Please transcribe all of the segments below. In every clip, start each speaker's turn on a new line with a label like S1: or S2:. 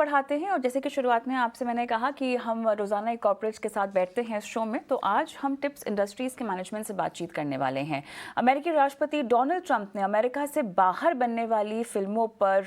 S1: बढ़ाते हैं और जैसे कि शुरुआत में आपसे मैंने कहा कि हम रोज़ाना एक कॉर्पोरेट्स के साथ बैठते हैं इस शो में, तो आज हम टिप्स इंडस्ट्रीज़ के मैनेजमेंट से बातचीत करने वाले हैं। अमेरिकी राष्ट्रपति डोनाल्ड ट्रंप ने अमेरिका से बाहर बनने वाली फिल्मों पर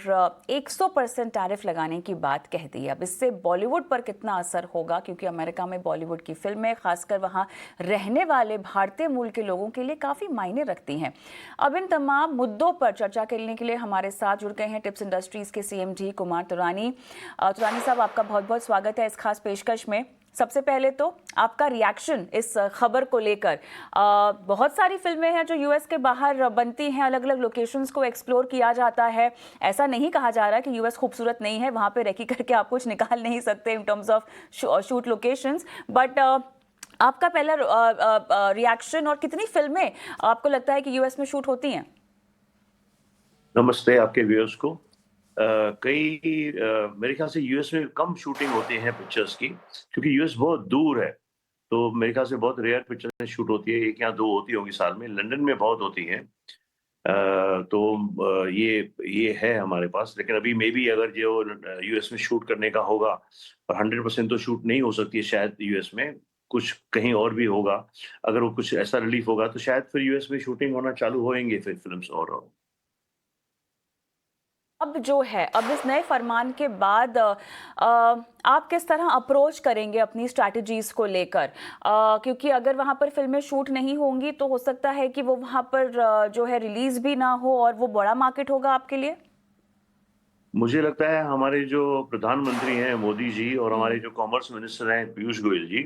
S1: 100% टैरिफ लगाने की बात कह दी। अब इससे बॉलीवुड पर कितना असर होगा, क्योंकि अमेरिका में बॉलीवुड की फिल्में खासकर वहाँ रहने वाले भारतीय मूल के लोगों के लिए काफ़ी मायने रखती हैं। अब इन तमाम मुद्दों पर चर्चा करने के लिए हमारे साथ जुड़ गए हैं टिप्स इंडस्ट्रीज़ के CMD कुमार तुरानी। तुरानी साहब, आपका बहुत बहुत स्वागत है इस खास पेशकश में। सबसे पहले तो आपका रिएक्शन इस खबर को लेकर। बहुत सारी फिल्में हैं जो यूएस के बाहर बनती हैं, अलग अलग लोकेशंस को एक्सप्लोर किया जाता है। ऐसा नहीं कहा जा रहा कि यूएस खूबसूरत नहीं है, वहाँ पे रेकी करके आप कुछ निकाल नहीं सकते in terms of shoot locations, but आपका पहला रिएक्शन और कितनी फिल्में आपको लगता है कि यूएस में शूट होती हैं?
S2: नमस्ते आपके व्यूअर्स को। मेरे ख्याल से यूएस में कम शूटिंग होती है पिक्चर्स की, क्योंकि यूएस बहुत दूर है। तो मेरे ख्याल से बहुत रेयर पिक्चर शूट होती है, एक या दो होती होंगी साल में। लंदन में बहुत होती हैं। ये है हमारे पास, लेकिन अभी मे बी अगर जो यूएस में शूट करने का होगा, और 100% तो शूट नहीं हो सकती है शायद यूएस में, कुछ कहीं और भी होगा। अगर वो कुछ ऐसा रिलीफ होगा तो शायद फिर यूएस में शूटिंग होना चालू होएंगे फिर फिल्म्स। और
S1: अब जो है, अब इस नए फरमान के बाद आप किस तरह अप्रोच करेंगे अपनी स्ट्रैटेजीज को लेकर? क्योंकि अगर वहाँ पर फिल्में शूट नहीं होंगी तो हो सकता है कि वो वहाँ पर जो है रिलीज भी ना हो, और वो बड़ा मार्केट होगा आपके लिए।
S2: मुझे लगता है हमारे जो प्रधानमंत्री हैं मोदी जी, और हमारे जो कॉमर्स मिनिस्टर हैं पीयूष गोयल जी,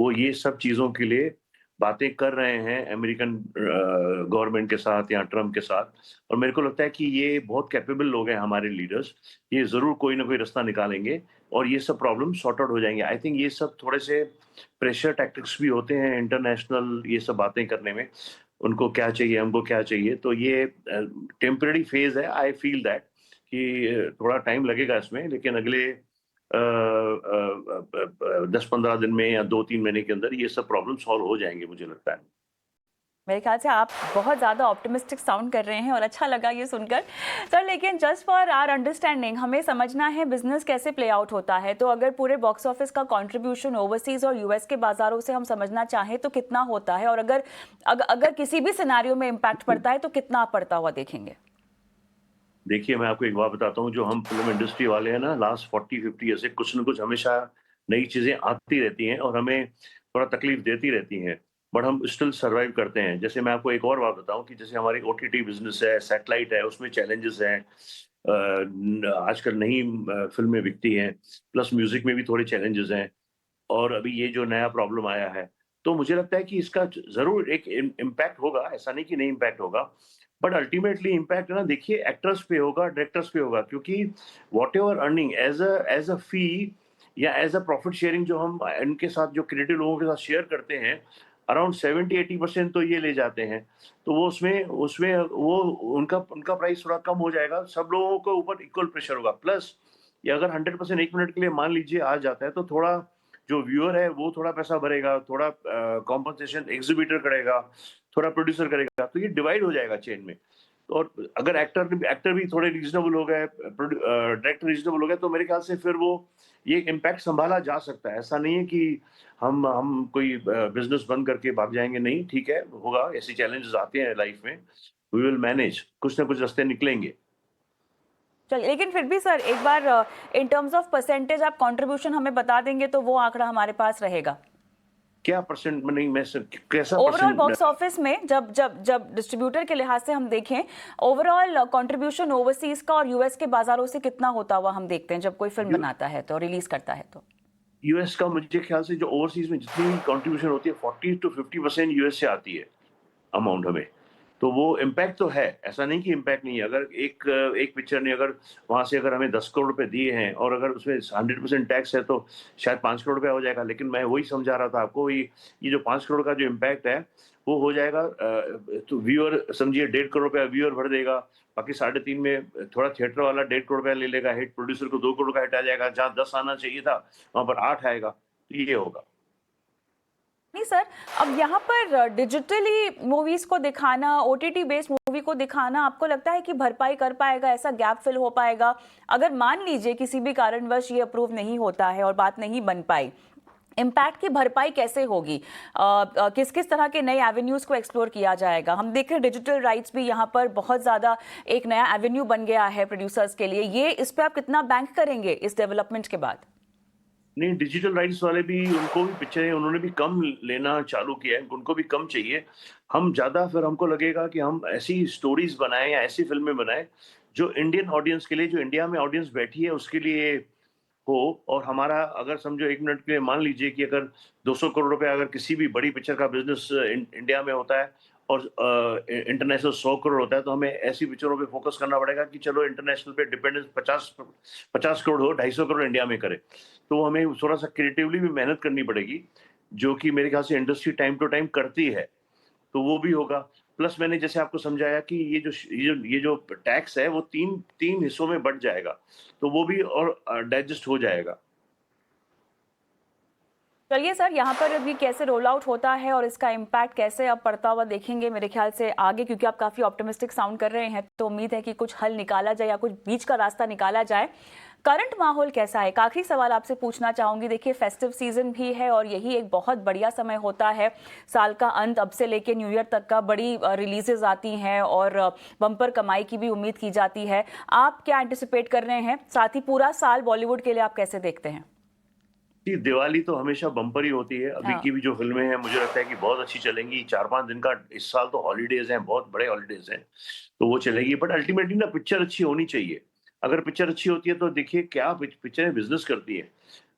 S2: वो ये सब चीज़ों के लिए बातें कर रहे हैं अमेरिकन गवर्नमेंट के साथ या ट्रम्प के साथ। और मेरे को लगता है कि ये बहुत कैपेबल लोग हैं हमारे लीडर्स। ये ज़रूर कोई ना कोई रास्ता निकालेंगे और ये सब प्रॉब्लम सॉर्ट आउट हो जाएंगे। आई थिंक ये सब थोड़े से प्रेशर टैक्टिक्स भी होते हैं इंटरनेशनल, ये सब बातें करने में। उनको क्या चाहिए, हमको क्या चाहिए, तो ये टेम्पररी फेज है। आई फील दैट कि थोड़ा टाइम लगेगा इसमें, लेकिन अगले 10-15 दिन में या 2-3 महीने के अंदर ये सब प्रॉब्लम सॉल्व हो जाएंगे, मुझे लगता है।
S1: मेरे ख्याल से आप बहुत ज़्यादा ऑप्टिमिस्टिक साउंड कर रहे हैं और अच्छा लगा ये सुनकर सर। लेकिन जस्ट फॉर आवर अंडरस्टैंडिंग, हमें समझना है बिजनेस कैसे प्ले आउट होता है। तो अगर पूरे बॉक्स ऑफिस का कंट्रीब्यूशन ओवरसीज और यूएस के बाजारों से हम समझना चाहें तो कितना होता है, और अगर किसी भी सिनेरियो में इम्पैक्ट पड़ता है तो कितना पड़ता हुआ देखेंगे?
S2: देखिए, मैं आपको एक बात बताता हूँ, जो हम फ़िल्म इंडस्ट्री वाले हैं ना, लास्ट 40-50 ईयर से कुछ न कुछ हमेशा नई चीज़ें आती रहती हैं और हमें थोड़ा तकलीफ देती रहती हैं, बट हम स्टिल सर्वाइव करते हैं। जैसे मैं आपको एक और बात बताऊँ कि जैसे हमारी ओटीटी बिज़नेस है, सैटेलाइट है, उसमें चैलेंजेस हैं। आजकल नई फ़िल्में बिकती हैं, प्लस म्यूज़िक में भी थोड़े चैलेंजेस हैं। और अभी ये जो नया प्रॉब्लम आया है, तो मुझे लगता है कि इसका ज़रूर एक इम्पैक्ट होगा, ऐसा नहीं कि नहीं इम्पैक्ट होगा। बट अल्टीमेटली इम्पैक्ट है ना, देखिए एक्टर्स पे होगा, डायरेक्टर्स पे होगा, क्योंकि व्हाटएवर अर्निंग एज़ अ फी या एज़ अ प्रॉफिट शेयरिंग जो हम इनके साथ, जो क्रिएटिव लोगों के साथ शेयर करते हैं, अराउंड 70-80% तो ये ले जाते हैं। तो वो उसमें उसमें वो उनका उनका प्राइस थोड़ा कम हो जाएगा, सब लोगों के ऊपर इक्वल प्रेशर होगा। प्लस ये अगर 100% 1 मिनट के लिए मान लीजिए आ जाता है, तो थोड़ा जो व्यूअर है वो थोड़ा पैसा भरेगा, थोड़ा कॉम्पेंसेशन एग्ज़िबिटर करेगा, थोड़ा प्रोड्यूसर करेगा, तो ये डिवाइड हो जाएगा चेन में। और अगर एक्टर भी थोड़े रीज़नेबल हो गए, डायरेक्टर रीज़नेबल हो गए, तो मेरे ख्याल से फिर वो ये इम्पैक्ट सँभाला जा सकता है। ऐसा नहीं है कि हम कोई बिज़नेस बंद करके भाग जाएँगे, नहीं, ठीक है, होगा, ऐसे चैलेंजेस आते हैं लाइफ़ में, वी विल मैनेज, कुछ ना कुछ रास्ते निकलेंगे।
S1: चलिए, लेकिन फिर भी सर एक बार इन टर्म्स ऑफ परसेंटेज आप कंट्रीब्यूशन हमें बता देंगे तो वो आंकड़ा हमारे पास रहेगा।
S2: क्या परसेंट में, नहीं मैं कैसा
S1: ओवरऑल
S2: परसेंट?
S1: बॉक्स ऑफिस में जब जब जब डिस्ट्रीब्यूटर के लिहाज से हम देखें, ओवरऑल कंट्रीब्यूशन ओवरसीज का और यूएस के बाजारों से कितना होता हुआ हम देखते हैं जब कोई फिल्म बनाता है तो, रिलीज करता है तो?
S2: यूएस का मुझे ख्याल से जो ओवरसीज में जितनी भी कंट्रीब्यूशन होती है, 40-50% यूएस से आती है अमाउंट हमें। तो वो इम्पैक्ट तो है, ऐसा नहीं कि इम्पैक्ट नहीं है। अगर एक पिक्चर ने अगर वहाँ से अगर हमें 10 करोड़ रुपए दिए हैं और अगर उसमें 100% टैक्स है, तो शायद 5 करोड़ रुपया हो जाएगा। लेकिन मैं वही समझा रहा था आपको, ये जो 5 करोड़ का जो इम्पैक्ट है, वो हो जाएगा, तो व्यूअर समझिए 1.5 करोड़ रुपया व्यूअर भर देगा, बाकी 3.5 में थोड़ा थिएटर वाला 1.5 करोड़ रुपया ले लेगा हिट, प्रोड्यूसर को 2 करोड़ का हिट आ जाएगा, जहाँ 10 आना चाहिए था वहाँ पर 8 आएगा, तो ये होगा।
S1: नहीं सर, अब यहाँ पर डिजिटली मूवीज को दिखाना, ओटीटी बेस्ड मूवी को दिखाना, आपको लगता है कि भरपाई कर पाएगा, ऐसा गैप फिल हो पाएगा? अगर मान लीजिए किसी भी कारणवश ये अप्रूव नहीं होता है और बात नहीं बन पाई, इम्पैक्ट की भरपाई कैसे होगी? किस किस तरह के नए एवेन्यूज को एक्सप्लोर किया जाएगा? हम देख रहे हैं डिजिटल राइट्स भी यहाँ पर बहुत ज़्यादा एक नया एवेन्यू बन गया है प्रोड्यूसर्स के लिए। ये इस पर आप कितना बैंक करेंगे इस डेवलपमेंट के बाद?
S2: नहीं, डिजिटल राइट्स वाले भी, उनको भी पिक्चरें उन्होंने भी कम लेना चालू किया है, उनको भी कम चाहिए। हम ज़्यादा, फिर हमको लगेगा कि हम ऐसी स्टोरीज बनाएं या ऐसी फिल्में बनाएं जो इंडियन ऑडियंस के लिए, जो इंडिया में ऑडियंस बैठी है उसके लिए हो। और हमारा, अगर समझो एक मिनट के लिए मान लीजिए कि अगर 200 करोड़ रुपए अगर किसी भी बड़ी पिक्चर का बिजनेस इंडिया में होता है और इंटरनेशनल 100 करोड़ होता है, तो हमें ऐसी पिक्चरों पे फोकस करना पड़ेगा कि चलो इंटरनेशनल पे डिपेंडेंस 50 करोड़ हो, 250 करोड़ इंडिया में करे। तो हमें थोड़ा सा क्रिएटिवली भी मेहनत करनी पड़ेगी, जो कि मेरे ख्याल से इंडस्ट्री टाइम टू टाइम करती है, तो वो भी होगा। प्लस मैंने जैसे आपको समझाया कि ये जो टैक्स है वो तीन हिस्सों में बढ़ जाएगा, तो वो भी और डाइजेस्ट हो जाएगा।
S1: चलिए सर, यहाँ पर अभी कैसे रोल आउट होता है और इसका इम्पैक्ट कैसे अब पड़ता हुआ देखेंगे मेरे ख्याल से आगे, क्योंकि आप काफ़ी ऑप्टिमिस्टिक साउंड कर रहे हैं, तो उम्मीद है कि कुछ हल निकाला जाए या कुछ बीच का रास्ता निकाला जाए। करंट माहौल कैसा है? एक आखिरी सवाल आपसे पूछना चाहूंगी। देखिए, फेस्टिव सीजन भी है और यही एक बहुत बढ़िया समय होता है, साल का अंत अब से लेके न्यू ईयर तक का, बड़ी रिलीजेस आती हैं और बम्पर कमाई की भी उम्मीद की जाती है। आप क्या एंटिसिपेट कर रहे हैं? साथ ही पूरा साल बॉलीवुड के लिए आप कैसे देखते हैं?
S2: दिवाली तो हमेशा बम्पर ही होती है। अभी की भी जो फिल्में हैं मुझे लगता है कि बहुत अच्छी चलेंगी। 4-5 दिन का इस साल तो हॉलीडेज हैं, बहुत बड़े हॉलीडेज हैं, तो वो चलेगी। बट अल्टीमेटली ना, पिक्चर अच्छी होनी चाहिए। अगर पिक्चर अच्छी होती है तो देखिए क्या पिक्चरें बिजनेस करती है,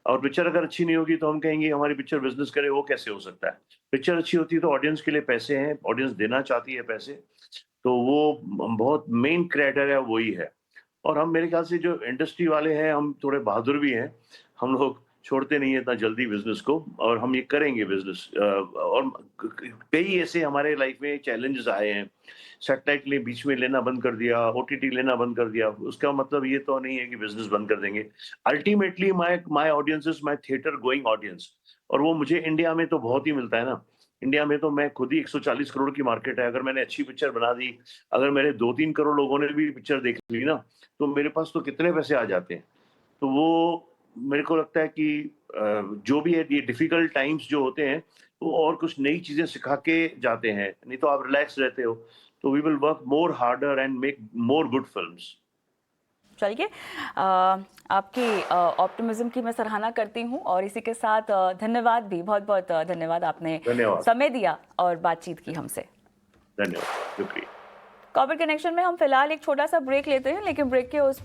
S2: और पिक्चर अगर अच्छी नहीं होगी तो हम कहेंगे हमारी पिक्चर बिजनेस करे, वो कैसे हो सकता है? पिक्चर अच्छी होती है तो ऑडियंस के लिए पैसे हैं, ऑडियंस देना चाहती है पैसे, तो वो बहुत मेन क्राइटेरिया वही है। और हम, मेरे ख्याल से जो इंडस्ट्री वाले हैं, हम थोड़े बहादुर भी हैं। हम लोग छोड़ते नहीं है इतना जल्दी बिजनेस को, और हम ये करेंगे बिजनेस। और कई ऐसे हमारे लाइफ में चैलेंजेस आए हैं। सैटेलाइट ने बीच में लेना बंद कर दिया, ओटीटी लेना बंद कर दिया, उसका मतलब ये तो नहीं है कि बिजनेस बंद कर देंगे। Ultimately my audience is my theatre going audience, और वो मुझे इंडिया में तो बहुत ही मिलता है ना। इंडिया में तो मैं खुद ही 140 करोड़ की मार्केट है। अगर मैंने अच्छी पिक्चर बना दी, अगर मेरे 2-3 करोड़ लोगों ने भी पिक्चर देख ली ना, तो मेरे पास तो कितने पैसे आ जाते हैं। तो वो मेरे को लगता है कि जो भी है, ये डिफिकल्ट टाइम्स जो होते हैं, वो और कुछ नई चीजें सिखा के जाते हैं। नहीं तो आप रिलैक्स रहते हो, तो we will work more harder and make more good films.
S1: चलिए, आपकी ऑप्टिमिज्म की मैं सराहना करती हूँ और इसी के साथ धन्यवाद भी, बहुत बहुत धन्यवाद, आपने
S2: धन्यवाद।
S1: समय दिया और बातचीत की हमसे।
S2: धन्यवाद, शुक्रिया।
S1: कॉर्पोरेट कनेक्शन में हम फिलहाल एक छोटा सा ब्रेक लेते हैं, लेकिन ब्रेक के उस